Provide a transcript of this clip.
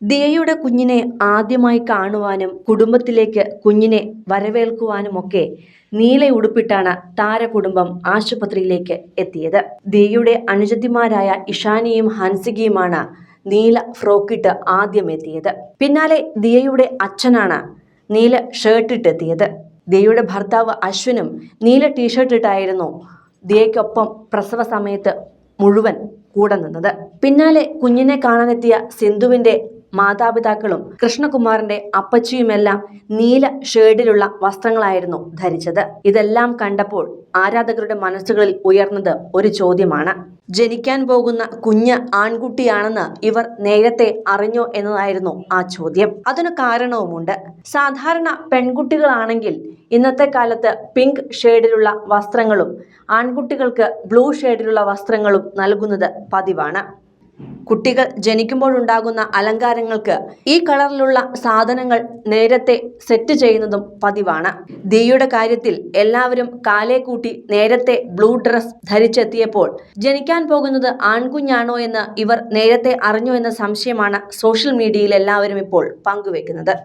ദിയയുടെ കുഞ്ഞിനെ ആദ്യമായി കാണുവാനും കുടുംബത്തിലേക്ക് കുഞ്ഞിനെ വരവേൽക്കുവാനുമൊക്കെ നീല ഉടുപ്പിട്ടാണ് താരകുടുംബം ആശുപത്രിയിലേക്ക് എത്തിയത്. ദിയയുടെ അനുജത്തിമാരായ ഇഷാനിയും ഹൻസികയുമാണ് നീല ഫ്രോക്കിട്ട് ആദ്യം എത്തിയത്. പിന്നാലെ ദിയയുടെ അച്ഛനാണ് നീല ഷർട്ടിട്ടെത്തിയത്. ദിയയുടെ ഭർത്താവ് അശ്വിനും നീല ടീഷർട്ട് ഇട്ടായിരുന്നു ദിയയ്ക്കൊപ്പം പ്രസവ സമയത്ത് മുഴുവൻ കൂടെ നിന്നത്. പിന്നാലെ കുഞ്ഞിനെ കാണാനെത്തിയ സിന്ധുവിന്റെ മാതാപിതാക്കളും കൃഷ്ണകുമാറിന്റെ അപ്പച്ചിയുമെല്ലാം നീല ഷേഡിലുള്ള വസ്ത്രങ്ങളായിരുന്നു ധരിച്ചത്. ഇതെല്ലാം കണ്ടപ്പോൾ ആരാധകരുടെ മനസ്സുകളിൽ ഉയർന്നത് ഒരു ചോദ്യമാണ്. ജനിക്കാൻ പോകുന്ന കുഞ്ഞ് ആൺകുട്ടിയാണെന്ന് ഇവർ നേരത്തെ അറിഞ്ഞോ എന്നതായിരുന്നു ആ ചോദ്യം. അതിന് കാരണവുമുണ്ട്. സാധാരണ പെൺകുട്ടികളാണെങ്കിൽ ഇന്നത്തെ കാലത്ത് പിങ്ക് ഷേഡിലുള്ള വസ്ത്രങ്ങളും ആൺകുട്ടികൾക്ക് ബ്ലൂ ഷേഡിലുള്ള വസ്ത്രങ്ങളും നൽകുന്നത് പതിവാണ്. കുട്ടികൾ ജനിക്കുമ്പോഴുണ്ടാകുന്ന അലങ്കാരങ്ങൾക്ക് ഈ കളറിലുള്ള സാധനങ്ങൾ നേരത്തെ സെറ്റ് ചെയ്യുന്നതും പതിവാണ്. ദിയയുടെ കാര്യത്തിൽ എല്ലാവരും കാലേ കൂട്ടി നേരത്തെ ബ്ലൂ ഡ്രസ് ധരിച്ചെത്തിയപ്പോൾ ജനിക്കാൻ പോകുന്നത് ആൺകുഞ്ഞാണോ എന്ന് ഇവർ നേരത്തെ അറിഞ്ഞോ എന്ന സംശയമാണ് സോഷ്യൽ മീഡിയയിൽ എല്ലാവരും ഇപ്പോൾ പങ്കുവെക്കുന്നത്.